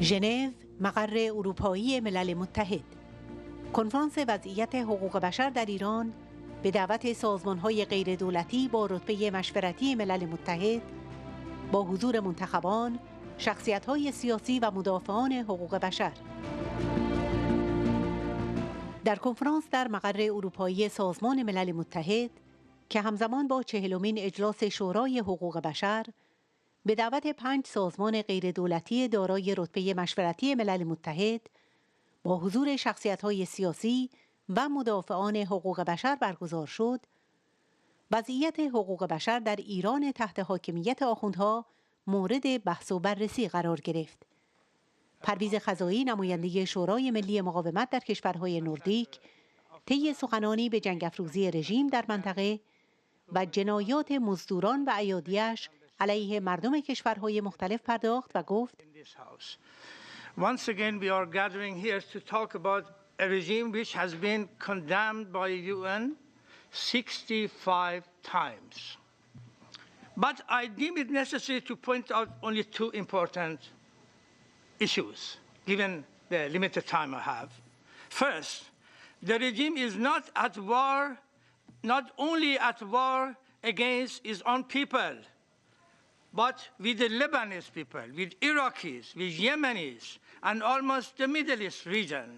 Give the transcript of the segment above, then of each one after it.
ژنو، مقر اروپایی ملل متحد. کنفرانس وضعیت حقوق بشر در ایران به دعوت سازمان‌های غیردولتی با رتبه مشورتی ملل متحد با حضور منتخبان، شخصیت‌های سیاسی و مدافعان حقوق بشر. در کنفرانس در مقر اروپایی سازمان ملل متحد که همزمان با 40مین اجلاس شورای حقوق بشر به دعوت 5 سازمان غیردولتی دارای رتبه مشورتی ملل متحد با حضور شخصیت‌های سیاسی و مدافعان حقوق بشر برگزار شد، وضعیت حقوق بشر در ایران تحت حاکمیت آخوندها مورد بحث و بررسی قرار گرفت. پرویز خزایی، نماینده شورای ملی مقاومت در کشورهای نوردیک، طی سخنانی به جنگ افروزی رژیم در منطقه و جنایات مزدوران و ایادیش علیه مردم کشورهای مختلف پرداخت و گفت: Once again we are gathering here to talk about a regime which has been condemned by UN 65 times. But I deem it necessary to point out only 2 important issues, given the limited time I have. First, the regime is not at war, not only at war against its own people, but with the Lebanese people, with Iraqis, with Yemenis, and almost the Middle East region.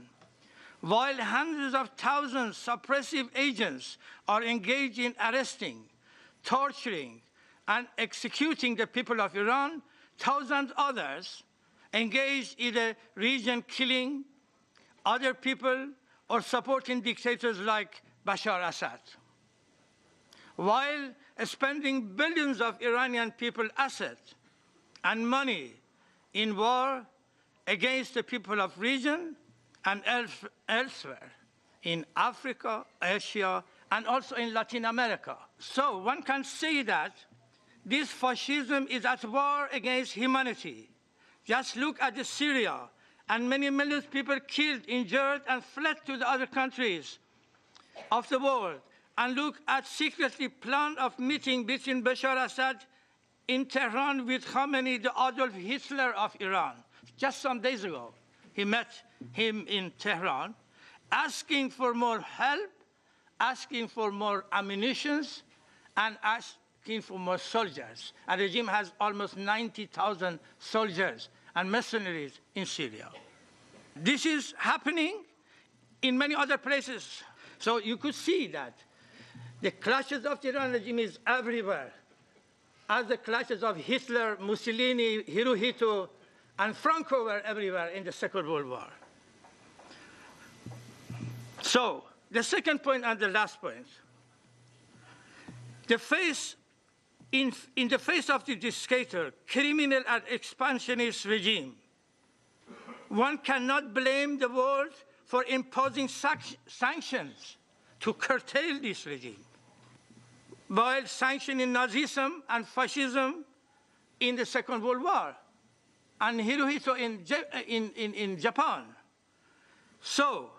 While hundreds of thousands of suppressive agents are engaged in arresting, torturing, and executing the people of Iran, thousands others engaged in the region killing other people or supporting dictators like Bashar Assad. While spending billions of Iranian people assets and money in war against the people of region and elsewhere in Africa, Asia, and also in Latin America. So one can say that this fascism is at war against humanity. Just look at Syria and many millions of people killed, injured, and fled to the other countries of the world. And look at secretly planned of meeting between Bashar Assad in Tehran with Khamenei, the Adolf Hitler of Iran. Just some days ago, he met him in Tehran, asking for more help, asking for more ammunition, and asking for more soldiers. And the regime has almost 90,000 soldiers and mercenaries in Syria. This is happening in many other places. So you could see that the clashes of the Iran regime is everywhere, as the clashes of Hitler, Mussolini, Hirohito, and Franco were everywhere in the Second World War. So, the second point and the last point. In the face of the dictator, criminal and expansionist regime, one cannot blame the world for imposing sanctions to curtail this regime, while sanctioning Nazism and fascism in the Second World War, and Hirohito in Japan. So,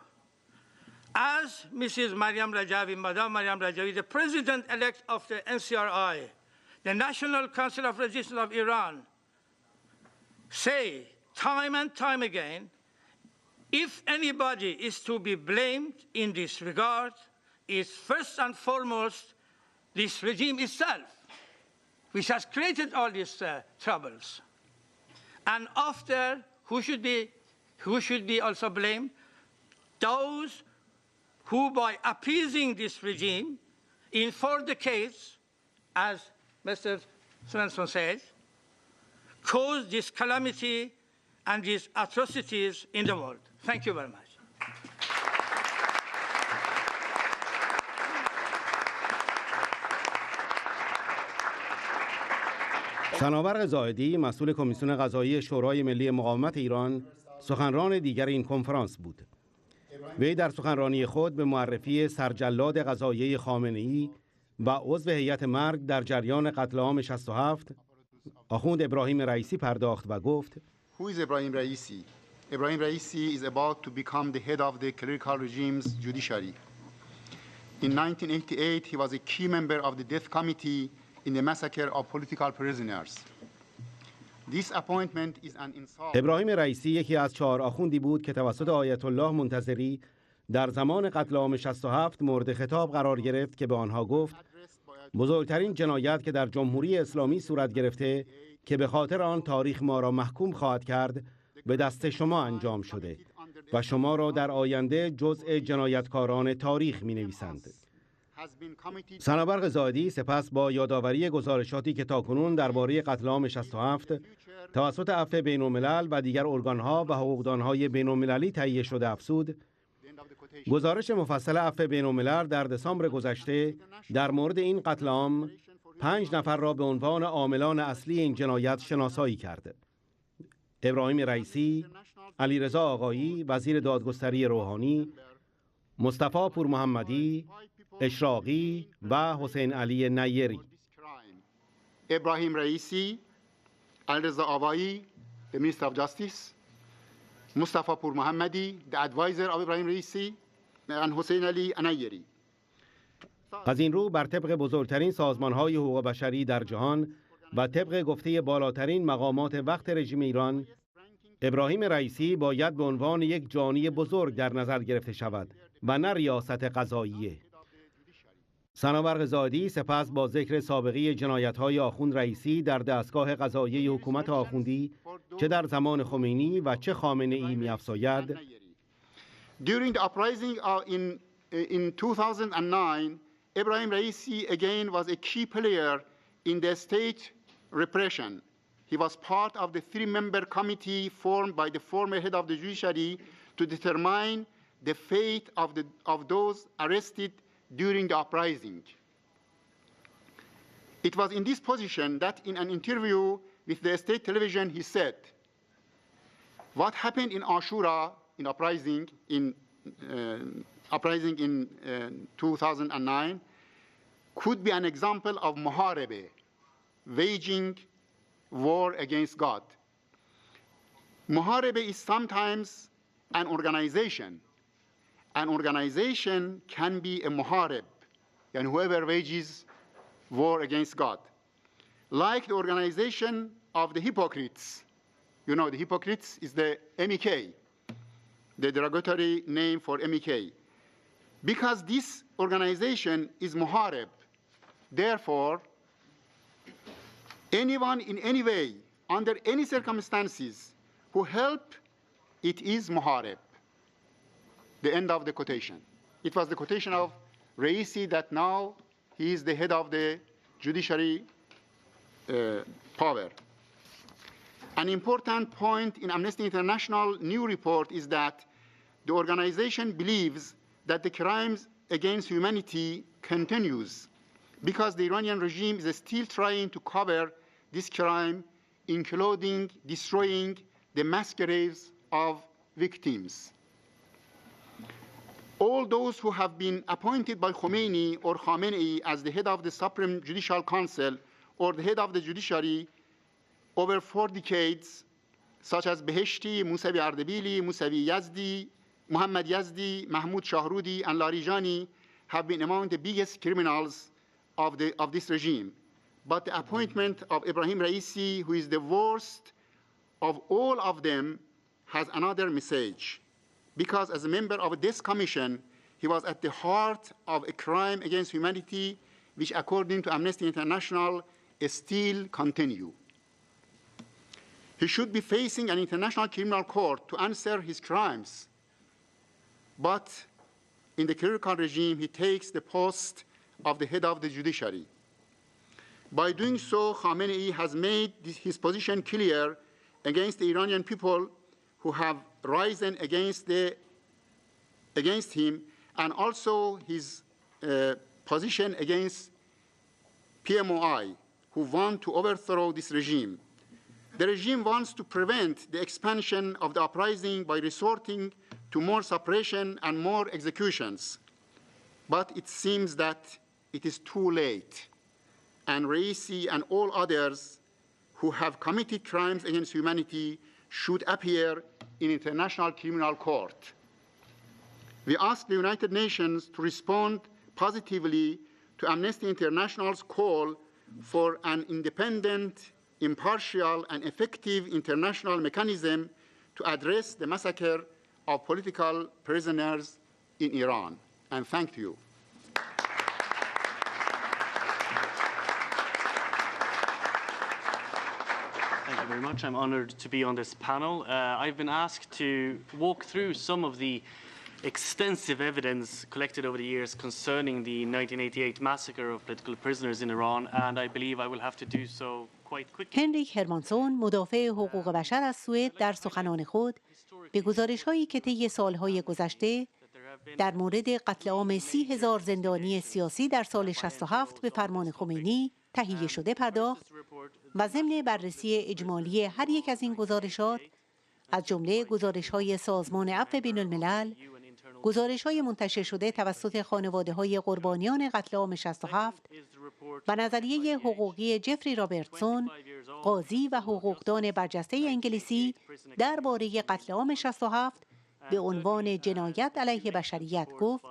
as Mrs. Maryam Rajavi, Madame Maryam Rajavi, the president-elect of the NCRI, the National Council of Resistance of Iran, say time and time again, if anybody is to be blamed in this regard, is first and foremost this regime itself, which has created all these troubles. And after, who should be also blamed? Those who, by appeasing this regime in 4 decades, as Mr. Svensson said, caused this calamity and these atrocities in the world. Thank you very much. سناور زاهدی، مسئول کمیسیون قضایی شورای ملی مقاومت ایران، سخنران دیگر این کنفرانس بود. وی در سخنرانی خود به معرفی سرجلاد قضاییه خامنه‌ای و عضو هیئت مرگ در جریان قتل عام 67 آخوند ابراهیم رئیسی پرداخت و گفت: Who is Ibrahim Raisi? Ibrahim Raisi is about to become the head of the clerical regime's judiciary. In 1988, he was a key member of the death committee in the massacre of political prisoners. This appointment is an insult. ابراهیم رئیسی یکی از 4 آخوندی بود که توسط آیت الله منتظری در زمان قتل عام 67 مورد خطاب قرار گرفت که به آنها گفت بزرگترین جنایت که در جمهوری اسلامی صورت گرفته که به خاطر آن تاریخ ما را محکوم خواهد کرد به دست شما انجام شده و شما را در آینده جزء جنایتکاران تاریخ می نویسند. سنابرق زاهدی سپس با یادآوری گزارشاتی که تاکنون درباره قتل عام 67 توسط عفو بین‌الملل و دیگر ارگان‌ها و حقوقدان‌های بین‌المللی تهیه شده افزود گزارش مفصل عفو بین‌الملل در دسامبر گذشته در مورد این قتل عام 5 نفر را به عنوان عاملان اصلی این جنایت شناسایی کرد. ابراهیم رئیسی، علیرضا آقایی وزیر دادگستری روحانی، مصطفی پور محمدی، اشراقی و حسین علی نیری. ابراهیم رئیسی، علیرضا آقایی the Minister of Justice, Mustafa Pur Mohammadi, the advisor of Ibrahim Raisi, and Hussein Ali Anayeri. از این رو بر طبق بزرگترین سازمان‌های حقوق بشری در جهان و طبق گفته بالاترین مقامات وقت رژیم ایران، ابراهیم رئیسی باید به عنوان یک جانی بزرگ در نظر گرفته شود و نه ریاست قضاییه. سنابرق زاهدی سپس با ذکر سابقه جنایت‌های آخوند رئیسی در دستگاه قضایی حکومت آخوندی چه در زمان خمینی و چه خامنه‌ای می‌افزاید During the uprising in 2009, Ibrahim Raisi again was a key player in the state repression. He was part of the 3-member committee formed by the former head of the judiciary to determine the fate of those arrested during the uprising. It was in this position that in an interview with the state television he said, what happened in Ashura in uprising in 2009 could be an example of muharebe, waging war against God. Muharebe is sometimes an organization. An organization can be a muharib, and whoever wages war against God. Like the organization of the hypocrites. You know, the hypocrites is the MEK, the derogatory name for MEK. Because this organization is muharib, therefore, anyone in any way, under any circumstances, who help, it is muharib. The end of the quotation. It was the quotation of Raisi that now he is the head of the judiciary power. An important point in Amnesty International new report is that the organization believes that the crimes against humanity continues because the Iranian regime is still trying to cover this crime, including destroying the mass graves of victims. All those who have been appointed by Khomeini or Khamenei as the head of the Supreme Judicial Council or the head of the judiciary over 4 decades, such as Beheshti, Mousavi Ardebili, Mousavi Yazdi, Muhammad Yazdi, Mahmoud Shahrudi, and Larijani, have been among the biggest criminals of this regime. But the appointment of Ibrahim Raisi, who is the worst of all of them, has another message. Because as a member of this commission, he was at the heart of a crime against humanity, which according to Amnesty International, still continue. He should be facing an international criminal court to answer his crimes. But in the clerical regime, he takes the post of the head of the judiciary. By doing so, Khamenei has made his position clear against the Iranian people who have risen against him, and also his position against PMOI, who want to overthrow this regime. The regime wants to prevent the expansion of the uprising by resorting to more suppression and more executions. But it seems that it is too late, and Raisi and all others who have committed crimes against humanity should appear in International Criminal Court. We ask the United Nations to respond positively to Amnesty International's call for an independent impartial and effective international mechanism to address the massacre of political prisoners in Iran. And thank you. Thank you very much. I'm honored to be on this panel. I've been asked to walk through some of the extensive evidence collected over the years concerning the 1988 massacre of political prisoners in Iran, and I believe I will have to do so quite quickly. هنریک هرمانسون، مدافع حقوق بشر از سوئد، در سخنان خود به گزارش‌هایی که طی سالهای گذشته در مورد قتل عام 30,000 زندانی سیاسی در سال 67 به فرمان خمینی تهیه شده پرداخت و ضمن بررسی اجمالی هر یک از این گزارشات، از جمله گزارش‌های سازمان عفو بین‌الملل، گزارش‌های منتشر شده توسط خانواده‌های قربانیان قتل عام 67 و نظریه حقوقی جفری رابرتسون، قاضی و حقوقدان برجسته انگلیسی درباره قتل عام 67 به عنوان جنایت علیه بشریت گفت: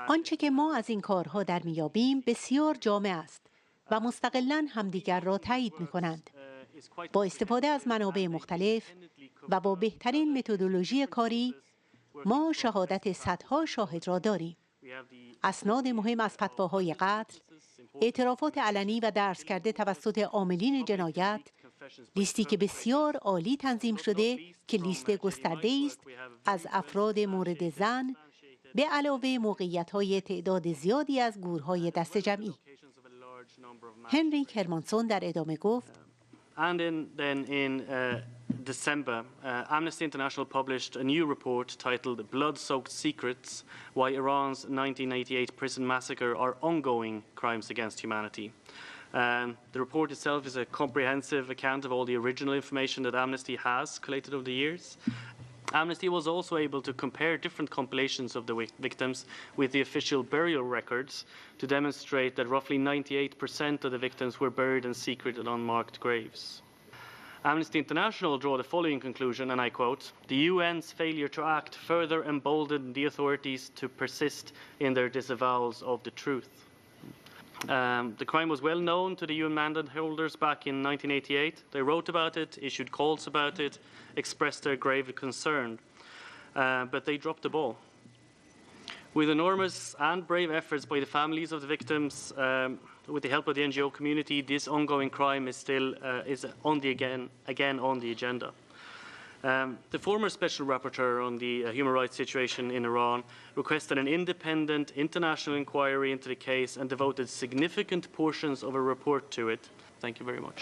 آنچه که ما از این کارها در میابیم بسیار جامع است و مستقلاً همدیگر را تایید می‌کنند. با استفاده از منابع مختلف و با بهترین متدولوژی کاری، ما شهادت صدها شاهد را داریم. اسناد مهم از فتواهای قتل، اعترافات علنی و درس کرده توسط عاملین جنایت، لیستی که بسیار عالی تنظیم شده که لیست گسترده‌ای است از افراد مورد ظن، به علاوه موقعیت‌های تعداد زیادی از گورهای دست جمعی. هنریک هرمانسون در ادامه گفت: And in December, Amnesty International published a new report titled Blood-Soaked Secrets: Why Iran's 1988 Prison Massacre Are Ongoing Crimes Against Humanity. The report itself is a comprehensive account of all the original information that Amnesty has collated over the years. Amnesty was also able to compare different compilations of the victims with the official burial records to demonstrate that roughly 98% of the victims were buried in secret and unmarked graves. Amnesty International draw the following conclusion, and I quote: "The UN's failure to act further emboldened the authorities to persist in their disavowals of the truth." The crime was well known to the UN mandate holders back in 1988. They wrote about it, issued calls about it, expressed their grave concern, but they dropped the ball. With enormous and brave efforts by the families of the victims, with the help of the NGO community, this ongoing crime is still again on the agenda. The former Special Rapporteur on the human rights situation in Iran requested an independent international inquiry into the case and devoted significant portions of a report to it. Thank you very much.